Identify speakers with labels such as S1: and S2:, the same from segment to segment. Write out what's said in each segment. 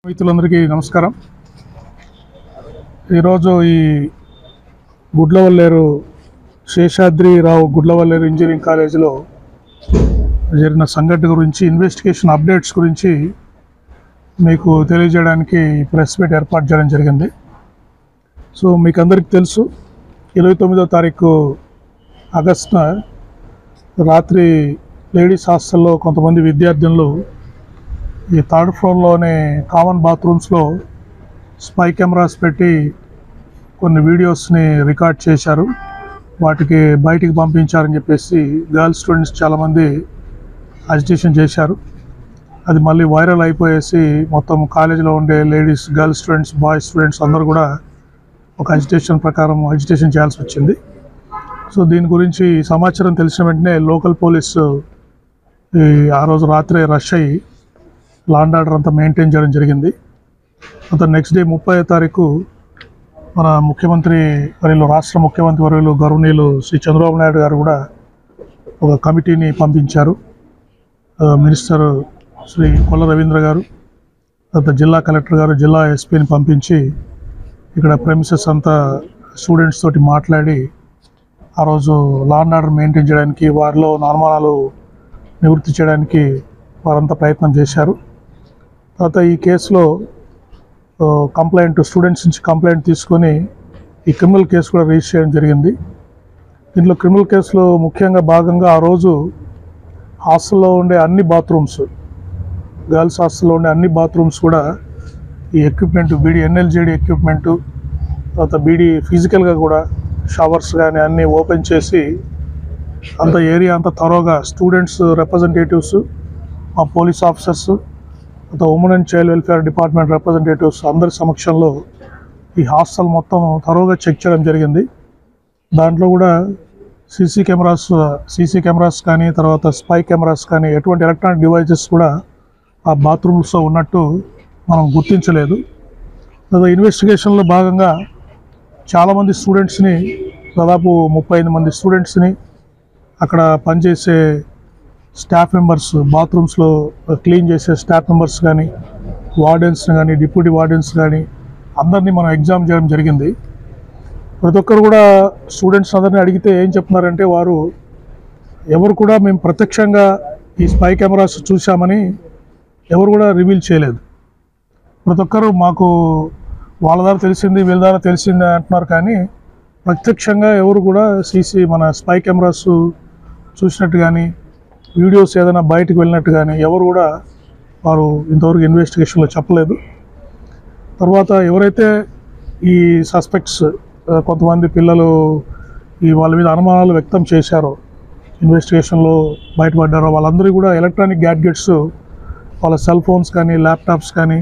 S1: మిత్రులందరికీ నమస్కారం. ఈరోజు ఈ గుడ్లవల్లేరు శేషాద్రిరావు గుడ్లవల్లేరు ఇంజనీరింగ్ కాలేజీలో జరిగిన సంఘటన గురించి ఇన్వెస్టిగేషన్ అప్డేట్స్ గురించి మీకు తెలియజేయడానికి ప్రెస్ మీట్ ఏర్పాటు చేయడం జరిగింది. సో మీకు అందరికీ తెలుసు, 29వ తారీఖు ఆగస్టున రాత్రి లేడీస్ హాస్టల్లో కొంతమంది విద్యార్థినులు ఈ థర్డ్ ఫ్లోర్లోనే కామన్ బాత్రూమ్స్లో స్పై కెమెరాస్ పెట్టి కొన్ని వీడియోస్ని రికార్డ్ చేశారు. వాటికి బయటికి పంపించారని చెప్పేసి గర్ల్స్ స్టూడెంట్స్ చాలామంది అజిటేషన్ చేశారు. అది మళ్ళీ వైరల్ అయిపోయేసి మొత్తం కాలేజీలో ఉండే ladies, girls students, boys students అందరూ కూడా ఒక అజిటేషన్ చేయాల్సి వచ్చింది. సో దీని గురించి సమాచారం తెలిసిన వెంటనే లోకల్ పోలీసు ఆ రోజు రాత్రే రష్ అయ్యి లా అండ్ ఆర్డర్ అంతా మెయింటైన్ చేయడం జరిగింది. అంత నెక్స్ట్ డే 30వ తారీఖు మన రాష్ట్ర ముఖ్యమంత్రి వర్యులు గౌరవనీయులు శ్రీ చంద్రబాబు నాయుడు గారు కూడా ఒక కమిటీని పంపించారు. మినిస్టర్ శ్రీ కొల్ల రవీంద్ర గారు, తర్వాత జిల్లా కలెక్టర్ గారు, జిల్లా ఎస్పీని పంపించి ఇక్కడ ప్రెమిసెస్ అంతా స్టూడెంట్స్ తోటి మాట్లాడి ఆ రోజు లా అండ్ ఆర్డర్ మెయింటైన్ చేయడానికి, వారిలో అనుమానాలు నివృత్తి చేయడానికి వారంతా ప్రయత్నం చేశారు. తర్వాత ఈ కేసులో స్టూడెంట్స్ నుంచి కంప్లైంట్ తీసుకొని ఈ క్రిమినల్ కేసు కూడా రిజిస్టర్ చేయడం జరిగింది. దీంట్లో క్రిమినల్ కేసులో ముఖ్యంగా భాగంగా ఆ రోజు హాస్టల్లో ఉండే అన్ని బాత్రూమ్స్, గర్ల్స్ హాస్టల్లో ఉండే అన్ని బాత్రూమ్స్ కూడా ఈ ఎక్విప్మెంట్, బీడీ ఎన్ఎల్జేడి ఎక్విప్మెంటు, తర్వాత బీడీ ఫిజికల్గా కూడా షవర్స్ కానీ అన్నీ ఓపెన్ చేసి అంత ఏరియా అంతా థరోగా స్టూడెంట్స్ రిప్రజెంటేటివ్స్, మా police officers, women and child welfare department representatives అందరి సమక్షంలో ఈ హాస్టల్ మొత్తం థరోగా చెక్ చేయడం జరిగింది. దాంట్లో కూడా సీసీ కెమెరాస్ కానీ, తర్వాత స్పై కెమెరాస్ కానీ, ఎటువంటి ఎలక్ట్రానిక్ డివైజెస్ కూడా ఆ బాత్రూమ్స్లో ఉన్నట్టు మనం గుర్తించలేదు. తర్వాత ఇన్వెస్టిగేషన్లో భాగంగా చాలామంది స్టూడెంట్స్ని, దాదాపు 35 మంది స్టూడెంట్స్ని, అక్కడ పనిచేసే స్టాఫ్ మెంబర్స్, బాత్రూమ్స్లో క్లీన్ చేసే స్టాఫ్ మెంబర్స్ కానీ, వార్డెన్స్ని కానీ, డిప్యూటీ వార్డెన్స్ కానీ అందరినీ మనం ఎగ్జామ్ చేయడం జరిగింది. ప్రతి ఒక్కరు కూడా స్టూడెంట్స్ అందరినీ అడిగితే ఏం చెప్తున్నారంటే, వారు ఎవరు కూడా మేము ప్రత్యక్షంగా ఈ స్పై కెమెరాస్ చూసామని ఎవరు కూడా రివీల్ చేయలేదు. ప్రతి ఒక్కరు మాకు వాళ్ళ ద్వారా తెలిసింది, వీళ్ళ ద్వారా తెలిసింది అంటున్నారు, కానీ ప్రత్యక్షంగా ఎవరు కూడా మన స్పై కెమెరాస్ చూసినట్టు కానీ, వీడియోస్ ఏదైనా బయటకు వెళ్ళినట్టు కానీ ఎవరు కూడా వారు ఇంతవరకు ఇన్వెస్టిగేషన్లో చెప్పలేదు. తర్వాత ఎవరైతే ఈ సస్పెక్ట్స్, కొంతమంది పిల్లలు వాళ్ళ మీద అనుమానాలు వ్యక్తం చేశారో, ఇన్వెస్టిగేషన్లో బయటపడ్డారో, వాళ్ళందరూ కూడా ఎలక్ట్రానిక్ గ్యాడ్జెట్స్, వాళ్ళ సెల్ ఫోన్స్ కానీ, ల్యాప్టాప్స్ కానీ,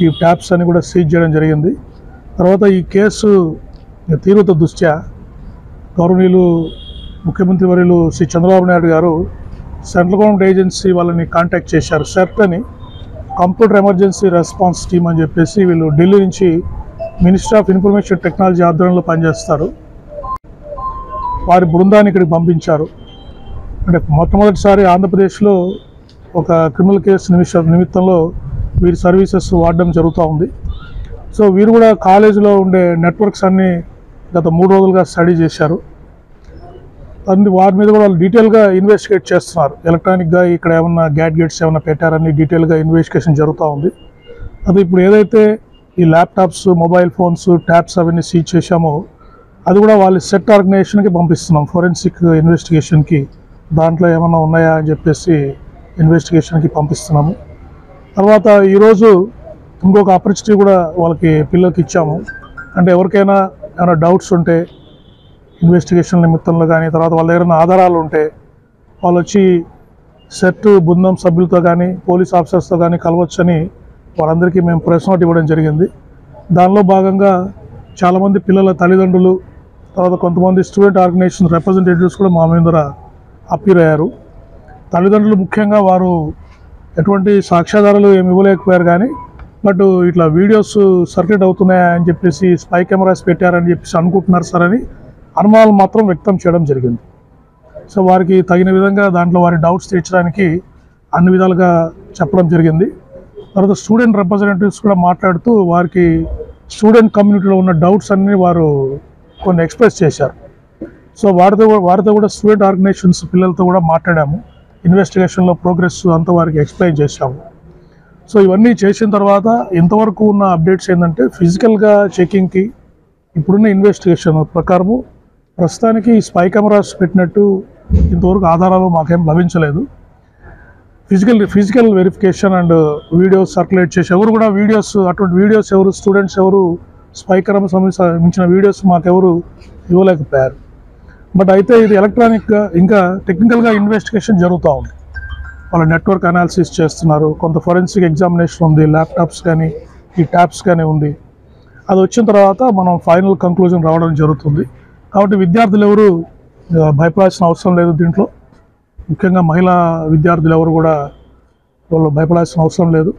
S1: ఈ ట్యాబ్స్ అని కూడా సీజ్ చేయడం జరిగింది. తర్వాత ఈ కేసు తీవ్రత దృష్ట్యా గౌరవనీయులు ముఖ్యమంత్రి వర్యులు శ్రీ చంద్రబాబు నాయుడు గారు సెంట్రల్ గవర్నమెంట్ ఏజెన్సీ వాళ్ళని కాంటాక్ట్ చేశారు. సెర్ట్ అని, కంప్యూటర్ ఎమర్జెన్సీ రెస్పాన్స్ టీమ్ అని చెప్పేసి, వీళ్ళు ఢిల్లీ నుంచి మినిస్ట్రీ ఆఫ్ ఇన్ఫర్మేషన్ టెక్నాలజీ ఆధ్వర్యంలో పనిచేస్తారు. వారి బృందాన్ని ఇక్కడికి పంపించారు. అంటే మొట్టమొదటిసారి ఆంధ్రప్రదేశ్లో ఒక క్రిమినల్ కేసు నిమిత్తంలో వీరి సర్వీసెస్ వాడడం జరుగుతూ ఉంది. సో వీరు కూడా కాలేజీలో ఉండే నెట్వర్క్స్ అన్నీ గత 3 రోజులుగా స్టడీ చేశారు. వారి మీద కూడా వాళ్ళు డీటెయిల్గా ఇన్వెస్టిగేట్ చేస్తున్నారు. ఎలక్ట్రానిక్గా ఇక్కడ ఏమన్నా గ్యాడ్జెట్స్ ఏమైనా పెట్టారని డీటెయిల్గా ఇన్వెస్టిగేషన్ జరుగుతూ ఉంది. అది ఇప్పుడు ఏదైతే ఈ ల్యాప్టాప్స్, మొబైల్ ఫోన్స్, ట్యాబ్స్ అవన్నీ సీజ్ చేశామో అది కూడా వాళ్ళ సెట్ ఆర్గనైజేషన్కి పంపిస్తున్నాం, ఫోరెన్సిక్ ఇన్వెస్టిగేషన్కి. దాంట్లో ఏమన్నా ఉన్నాయా అని చెప్పేసి ఇన్వెస్టిగేషన్కి పంపిస్తున్నాము. తర్వాత ఈరోజు ఇంకొక ఆపర్చునిటీ కూడా పిల్లలకి ఇచ్చాము. అంటే ఎవరికైనా ఏమైనా డౌట్స్ ఉంటే ఇన్వెస్టిగేషన్ నిమిత్తంలో కానీ, తర్వాత వాళ్ళ దగ్గర ఆధారాలు ఉంటే వాళ్ళు వచ్చి సెట్ బృందం సభ్యులతో కానీ, పోలీస్ ఆఫీసర్స్తో కానీ కలవచ్చని వాళ్ళందరికీ మేము ప్రెస్ నోట్ ఇవ్వడం జరిగింది. దానిలో భాగంగా చాలామంది పిల్లల తల్లిదండ్రులు, తర్వాత కొంతమంది స్టూడెంట్ ఆర్గనైజేషన్ రిప్రజెంటేటివ్స్ కూడా మా మీద అప్పీర్ అయ్యారు. తల్లిదండ్రులు ముఖ్యంగా వారు ఎటువంటి సాక్ష్యాధారాలు ఏమి ఇవ్వలేకపోయారు, కానీ బట్ ఇట్లా వీడియోస్ సర్క్యులేట్ అవుతున్నాయని చెప్పేసి స్పై కెమెరాస్ పెట్టారని చెప్పేసి అనుకుంటున్నారు సార్ అని అనుమానాలు మాత్రం వ్యక్తం చేయడం జరిగింది. సో వారికి తగిన విధంగా దాంట్లో వారి డౌట్స్ తీర్చడానికి అన్ని విధాలుగా చెప్పడం జరిగింది. తర్వాత స్టూడెంట్ రిప్రజెంటేటివ్స్ కూడా మాట్లాడుతూ వారికి స్టూడెంట్ కమ్యూనిటీలో ఉన్న డౌట్స్ అన్నీ వారు కొన్ని ఎక్స్ప్రెస్ చేశారు. సో వారితో కూడా స్టూడెంట్ ఆర్గనైజేషన్స్ పిల్లలతో కూడా మాట్లాడాము. ఇన్వెస్టిగేషన్లో ప్రోగ్రెస్ అంతా వారికి ఎక్స్ప్లెయిన్ చేశాము. సో ఇవన్నీ చేసిన తర్వాత ఇంతవరకు ఉన్న అప్డేట్స్ ఏంటంటే ఫిజికల్గా చెకింగ్కి ఇప్పుడున్న ఇన్వెస్టిగేషన్ ప్రకారము ప్రస్తుతానికి స్పై కెమెరాస్ పెట్టినట్టు ఇంతవరకు ఆధారాలు మాకేం లభించలేదు. Physical verification and videos circulate చేసి ఎవరు కూడా అటువంటి వీడియోస్ ఎవరు స్టూడెంట్స్ ఎవరు స్పై కెమెరా సంబంధించిన వీడియోస్ మాకెవరు ఇవ్వలేకపోయారు. బట్ అయితే ఇది ఎలక్ట్రానిక్గా ఇంకా టెక్నికల్గా ఇన్వెస్టిగేషన్ జరుగుతూ ఉంది. వాళ్ళ నెట్వర్క్ అనాలిసిస్ చేస్తున్నారు. కొంత ఫోరెన్సిక్ ఎగ్జామినేషన్ ఉంది, ల్యాప్టాప్స్ కానీ ఈ ట్యాబ్స్ కానీ ఉంది. అది వచ్చిన తర్వాత మనం ఫైనల్ కంక్లూజన్ రావడం జరుగుతుంది. కాబట్టి విద్యార్థులు ఎవరు భయపడాల్సిన అవసరం లేదు. దీంట్లో ముఖ్యంగా మహిళా విద్యార్థులు ఎవరు కూడా వాళ్ళు భయపడాల్సిన అవసరం లేదు.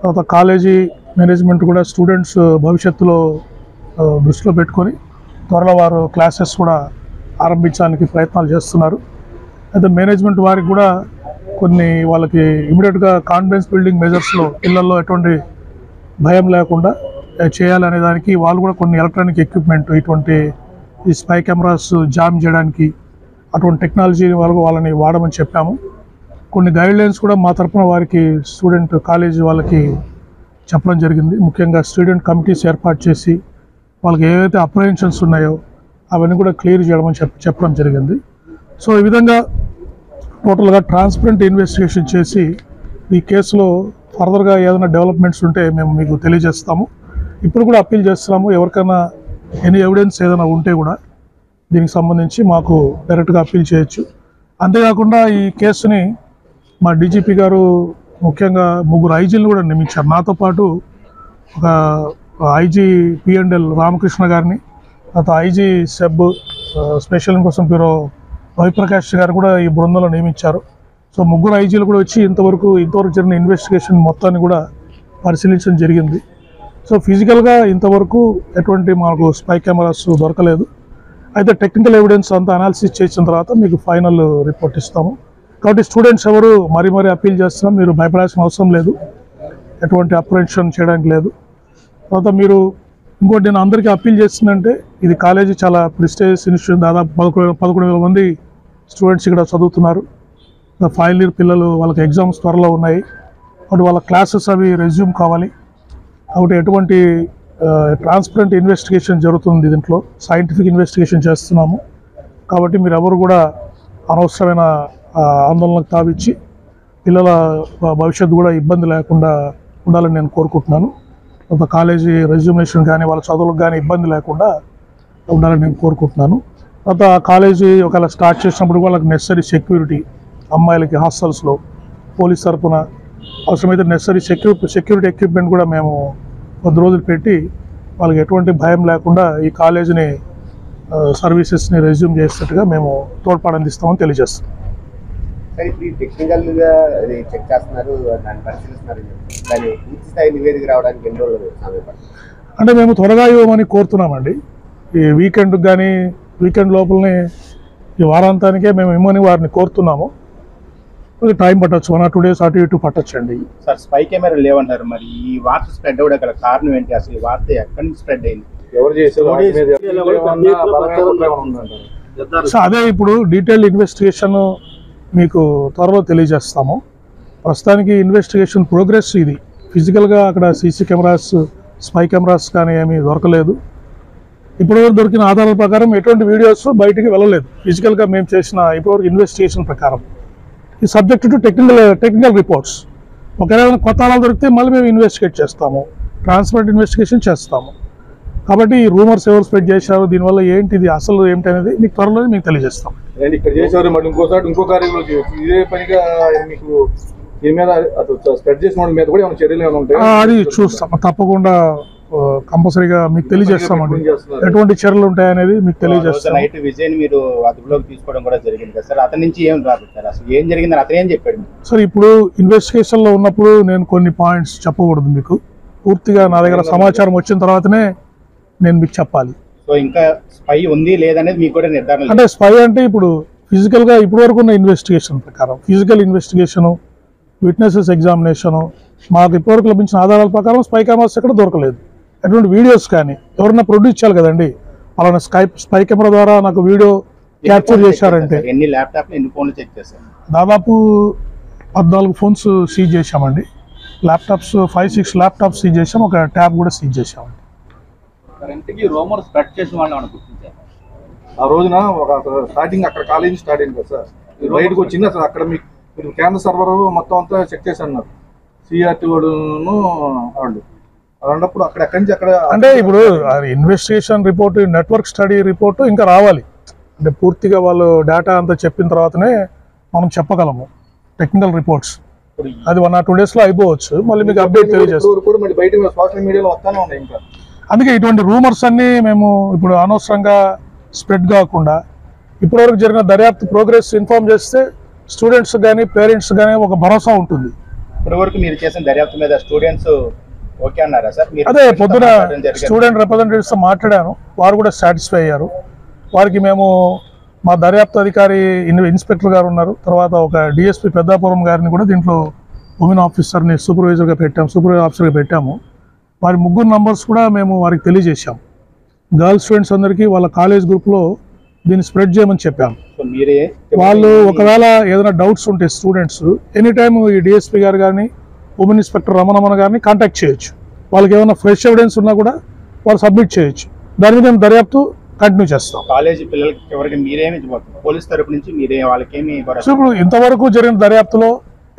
S1: తర్వాత కాలేజీ మేనేజ్మెంట్ కూడా స్టూడెంట్స్ భవిష్యత్తులో దృష్టిలో పెట్టుకొని త్వరలో వారు క్లాసెస్ కూడా ఆరంభించడానికి ప్రయత్నాలు చేస్తున్నారు. అయితే మేనేజ్మెంట్ వారికి కూడా కొన్ని వాళ్ళకి ఇమీడియట్గా కాన్ఫిడెన్స్ బిల్డింగ్ మెజర్స్లో పిల్లల్లో ఎటువంటి భయం లేకుండా చేయాలనే దానికి వాళ్ళు కూడా కొన్ని ఎలక్ట్రానిక్ ఎక్విప్మెంట్ ఇటువంటి ఈ స్పై కెమెరాస్ జామ్ చేయడానికి అటువంటి టెక్నాలజీ వాళ్ళని వాడమని చెప్పాము. కొన్ని గైడ్లైన్స్ కూడా మా తరఫున వారికి స్టూడెంట్ కాలేజీ వాళ్ళకి చెప్పడం జరిగింది. ముఖ్యంగా స్టూడెంట్ కమిటీస్ ఏర్పాటు చేసి వాళ్ళకి ఏవైతే అప్రహెన్షన్స్ ఉన్నాయో అవన్నీ కూడా క్లియర్ చేయడమని చెప్పడం జరిగింది. సో ఈ విధంగా టోటల్గా ట్రాన్స్పరెంట్ ఇన్వెస్టిగేషన్ చేసి ఈ కేసులో ఫర్దర్గా ఏదైనా డెవలప్మెంట్స్ ఉంటే మేము మీకు తెలియజేస్తాము. ఇప్పుడు కూడా అప్పీల్ చేస్తున్నాము. ఎవరికైనా ఎనీ ఎవిడెన్స్ ఏదైనా ఉంటే కూడా దీనికి సంబంధించి మాకు డైరెక్ట్గా అప్పీల్ చేయొచ్చు. అంతేకాకుండా ఈ కేసుని మా డీజీపీ గారు ముఖ్యంగా 3 ఐజీలను కూడా నియమించారు. నాతో పాటు ఒక ఐజీ పిఎండ్ఎల్ రామకృష్ణ గారిని, తర్వాత IG SEB special investigation bureau Ravi Prakash గారు కూడా ఈ బృందంలో నియమించారు. సో 3 ఐజీలు కూడా వచ్చి ఇంతవరకు జరిగిన ఇన్వెస్టిగేషన్ మొత్తాన్ని కూడా పరిశీలించడం జరిగింది. సో ఫిజికల్గా ఇంతవరకు ఎటువంటి మాకు స్పై కెమెరాస్ దొరకలేదు. అయితే టెక్నికల్ ఎవిడెన్స్ అంతా అనాలిసిస్ చేసిన తర్వాత మీకు ఫైనల్ రిపోర్ట్ ఇస్తాము. కాబట్టి స్టూడెంట్స్ ఎవరు మరీ అప్పీల్ చేస్తున్నాం, మీరు భయపడాల్సిన అవసరం లేదు, ఎటువంటి అప్రహెన్షన్ చేయడానికి లేదు. తర్వాత మీరు ఇంకోటి నేను అందరికీ అప్పీల్ చేస్తుందంటే ఇది కాలేజీ చాలా ప్రెస్టీజియస్ ఇన్స్టిట్యూషన్. దాదాపు 11,000 మంది స్టూడెంట్స్ ఇక్కడ చదువుతున్నారు. ఫైనల్ ఇయర్ పిల్లలు వాళ్ళకి ఎగ్జామ్స్ త్వరలో ఉన్నాయి. కాబట్టి వాళ్ళ క్లాసెస్ అవి రెజ్యూమ్ కావాలి. కాబట్టి ఎటువంటి ట్రాన్స్పరెంట్ ఇన్వెస్టిగేషన్ జరుగుతుంది. దీంట్లో సైంటిఫిక్ ఇన్వెస్టిగేషన్ చేస్తున్నాము. కాబట్టి మీరు ఎవరు కూడా అనవసరమైన ఆందోళనకు తావిచ్చి పిల్లల భవిష్యత్తు కూడా ఇబ్బంది లేకుండా ఉండాలని నేను కోరుకుంటున్నాను. ఒక కాలేజీ రెజ్యూమినేషన్ కానీ వాళ్ళ చదువులకు కానీ ఇబ్బంది లేకుండా ఉండాలని నేను కోరుకుంటున్నాను. తర్వాత కాలేజీ ఒకవేళ స్టార్ట్ చేసినప్పుడు వాళ్ళకి నెసరీ సెక్యూరిటీ, అమ్మాయిలకి హాస్టల్స్లో పోలీస్ తరఫున అవసరమైతే నెసరీ సెక్యూరిటీ ఎక్విప్మెంట్ కూడా మేము 10 రోజులు పెట్టి వాళ్ళకి ఎటువంటి భయం లేకుండా ఈ కాలేజీని సర్వీసెస్ని రెజ్యూమ్ చేసేట్టుగా మేము తోడ్పాటు అందిస్తామని తెలియజేస్తాం.
S2: సార్ ఇప్పుడు టెక్నికల్గా చెక్ చేస్తున్నారు, దాన్ని పరిశీలిస్తున్నారు, దాని పూర్తి స్థాయి నివేదిక రావడానికి ఎన్ని రోజులు సమయం పడుతుంది?
S1: అంటే మేము త్వరగా ఇవ్వమని కోరుతున్నామండి. ఈ వీకెండ్ లోపలనే ఈ వారాంతానికే మేము ఇవ్వమని వారిని కోరుతున్నాము. టైం పట్టచ్చు, 1 or 2 days అటు ఇటు పట్టచ్చండి.
S3: సార్ స్పై కెమెరా లేవంటారు, మరి ఈ వార్త స్ప్రెడ్ అవ్వడం గల కారణం ఏంటి? అసలు ఈ వార్త ఎక్కడి నుంచి స్ప్రెడ్ అయింది?
S2: ఎవరు చేశారు?
S1: సో అదే ఇప్పుడు డీటెయిల్డ్ ఇన్వెస్టిగేషన్ మీకు త్వరలో తెలియజేస్తాము. ప్రస్తుతానికి ఇన్వెస్టిగేషన్ ప్రోగ్రెస్ ఇది. ఫిజికల్గా అక్కడ సీసీ కెమెరాస్, స్పై కెమెరాస్ కానీ ఏమీ దొరకలేదు. ఇప్పటివరకు దొరికిన ఆధారాల ప్రకారం ఎటువంటి వీడియోస్ బయటికి వెళ్ళలేదు. ఫిజికల్గా మేము చేసిన ఇప్పటివరకు ఇన్వెస్టిగేషన్ ప్రకారం ఈ సబ్జెక్ట్ టు టెక్నికల్ రిపోర్ట్స్. ఒకవేళ కొత్త ఆధారాలు దొరికితే మళ్ళీ మేము ఇన్వెస్టిగేట్ చేస్తాము, ట్రాన్స్పరెంట్ ఇన్వెస్టిగేషన్ చేస్తాము. కాబట్టి ఈ రూమర్స్ ఎవరు స్ప్రెడ్ చేశారు, దీనివల్ల ఏంటిది అసలు ఏంటి అనేది మీకు త్వరలో మీకు తెలియజేస్తాం.
S4: ఇక్కడ చేశారు, మళ్ళీ ఇంకోసారి ఇంకో కార్యంలో ఇదే పనిగా మీకు దీని మీద స్ప్రెడ్ చేసిన వాళ్ళ మీద కూడా ఏమైనా చర్యలు ఏమైనా ఉంటాయి?
S1: అది చూస్తాం, తప్పకుండా కంపల్సరీగా మీకు తెలియజేస్తామండి. ఎటువంటి చర్యలు ఉంటాయనేది మీకు తెలియజేస్తాం.
S3: నైట్ విజయ్ మీరు అదుపులోకి తీసుకోవడం కూడా జరిగింది కదా సార్, అతని నుంచి ఏం రాబట్టారు? అసలు ఏం జరిగిందని అతను ఏం చెప్పాడు?
S1: సార్ ఇప్పుడు ఇన్వెస్టిగేషన్లో ఉన్నప్పుడు నేను కొన్ని పాయింట్స్ చెప్పకూడదు. మీకు పూర్తిగా నా దగ్గర సమాచారం వచ్చిన తర్వాతనే నేను మీకు చెప్పాలి.
S3: సో ఇంకా స్పై ఉంది లేదనేది మీకు కూడా నిర్ధారణ?
S1: అంటే స్పై అంటే ఇప్పుడు ఫిజికల్గా ఇప్పటి వరకు ఉన్న ఇన్వెస్టిగేషన్ ప్రకారం ఫిజికల్ ఇన్వెస్టిగేషను, విట్నెసెస్ ఎగ్జామినేషను, మాకు ఇప్పటివరకు లభించిన ఆధారాల ప్రకారం స్పై కెమెరాస్ ఎక్కడ దొరకలేదు. అటువంటి వీడియోస్ కానీ ఎవరైనా ప్రొడ్యూస్ చేయాలి కదండి. అలానే స్పై కెమెరా ద్వారా నాకు వీడియో క్యాప్చర్ చేశారంటే
S3: ఎన్ని ల్యాప్టాప్ ఎన్ని ఫోన్లు చెక్ చేశారు?
S1: దాదాపు 14 ఫోన్స్ సీజ్ చేశామండి. ల్యాప్టాప్స్ 5-6 ల్యాప్టాప్స్ సీజ్ చేసాం, ఒక ట్యాబ్ కూడా సీజ్ చేసామండి.
S5: ఇంటికి రూమర్ స్ప్రెడ్ చేసిన వాళ్ళు ఏమైనా గుర్తించారు?
S4: ఆ రోజున ఒక స్టార్టింగ్ అక్కడ కాలేజీ స్టార్ట్ అయింది కదా సార్, బయటకు వచ్చింది అసలు అక్కడ మీరు కేంద్ర సర్వర్ మొత్తం అంతా చెక్ చేసి అన్నారు సిఆర్టీ వాడును వాళ్ళు. అలాంటప్పుడు అక్కడ ఎక్కడి నుంచి అక్కడ
S1: అంటే ఇప్పుడు investigation report, network study report ఇంకా రావాలి. అంటే పూర్తిగా వాళ్ళు డేటా అంతా చెప్పిన తర్వాతనే మనం చెప్పగలము టెక్నికల్ రిపోర్ట్స్. అది 1 or 2 డేస్లో అయిపోవచ్చు. మళ్ళీ మీకు అప్డేట్ తెలియజేస్తాం.
S4: కూడా మళ్ళీ బయట సోషల్ మీడియాలో వస్తానే ఉన్నాయి ఇంకా.
S1: అందుకే ఇటువంటి రూమర్స్ అన్నీ మేము ఇప్పుడు అనవసరంగా స్ప్రెడ్ కాకుండా ఇప్పటివరకు జరిగిన దర్యాప్తు ప్రోగ్రెస్ ఇన్ఫార్మ్ చేస్తే స్టూడెంట్స్ కానీ పేరెంట్స్ కానీ ఒక భరోసా ఉంటుంది.
S3: ఇప్పటివరకు మీరు చేసిన దర్యాప్తు మీద స్టూడెంట్స్ ఓకే అన్నారా సార్?
S1: అదే పొద్దున స్టూడెంట్ రిప్రజెంటేటివ్స్తో మాట్లాడాను, వారు కూడా సాటిస్ఫై అయ్యారు. వారికి మేము మా దర్యాప్తు అధికారి ఇన్స్పెక్టర్ గారు ఉన్నారు, తర్వాత ఒక డిఎస్పీ పెద్దాపురం గారిని కూడా దీంట్లో ఉమెన్ ఆఫీసర్ని సూపర్వైజర్గా పెట్టాము, సూపర్వైజర్ ఆఫీసర్గా పెట్టాము. వారి 3 నంబర్స్ కూడా మేము వారికి తెలియజేశాం. గర్ల్స్ స్టూడెంట్స్ అందరికీ వాళ్ళ కాలేజ్ గ్రూప్లో దీన్ని స్ప్రెడ్ చేయమని చెప్పాము. వాళ్ళు ఒకవేళ ఏదైనా డౌట్స్ ఉంటే స్టూడెంట్స్ ఎనీ టైమ్ ఈ డిఎస్పీ గారు కానీ ఉమెన్ ఇన్స్పెక్టర్ రమణమణ గారిని కాంటాక్ట్ చేయొచ్చు. వాళ్ళకి ఏమైనా ఫ్రెష్ ఎవిడెన్స్ ఉన్నా కూడా వాళ్ళు సబ్మిట్ చేయొచ్చు. దాని మీద మేము దర్యాప్తు కంటిన్యూ చేస్తాం.
S3: కాలేజీ పిల్లలకి ఎవరికి మీరేమి పోలీస్ తరపు నుంచి మీరే వాళ్ళకేమి?
S1: ఇప్పుడు ఇంతవరకు జరిగిన దర్యాప్తులో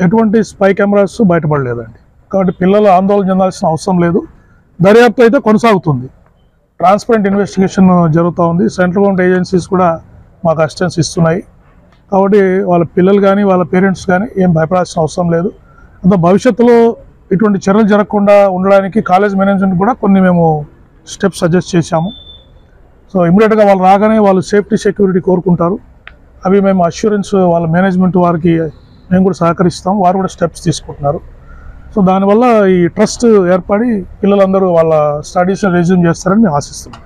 S1: ఎటువంటి స్పై కెమెరాస్ బయటపడలేదండి. కాబట్టి పిల్లలు ఆందోళన చెందాల్సిన అవసరం లేదు. దర్యాప్తు అయితే కొనసాగుతుంది. ట్రాన్స్పరెంట్ ఇన్వెస్టిగేషన్ జరుగుతూ ఉంది. సెంట్రల్ గవర్నమెంట్ ఏజెన్సీస్ కూడా మాకు అసిస్టెన్స్ ఇస్తున్నాయి. కాబట్టి వాళ్ళ పిల్లలు కానీ వాళ్ళ పేరెంట్స్ కానీ ఏం భయపడాల్సిన అవసరం లేదు. అంత భవిష్యత్తులో ఇటువంటి చర్యలు జరగకుండా ఉండడానికి కాలేజ్ మేనేజ్మెంట్ కూడా కొన్ని మేము స్టెప్స్ సజెస్ట్ చేశాము. సో ఇమీడియట్గా వాళ్ళు రాగానే వాళ్ళు సేఫ్టీ సెక్యూరిటీ కోరుకుంటారు. అవి మేము అష్యూరెన్స్ వాళ్ళ మేనేజ్మెంట్ వారికి మేము కూడా సహకరిస్తాం. వారు కూడా స్టెప్స్ తీసుకుంటున్నారు. సో దానివల్ల ఈ ట్రస్ట్ ఏర్పడి పిల్లలందరూ వాళ్ళ స్టడీస్ని రెజ్యూమ్ చేస్తారని మేము ఆశిస్తున్నాం.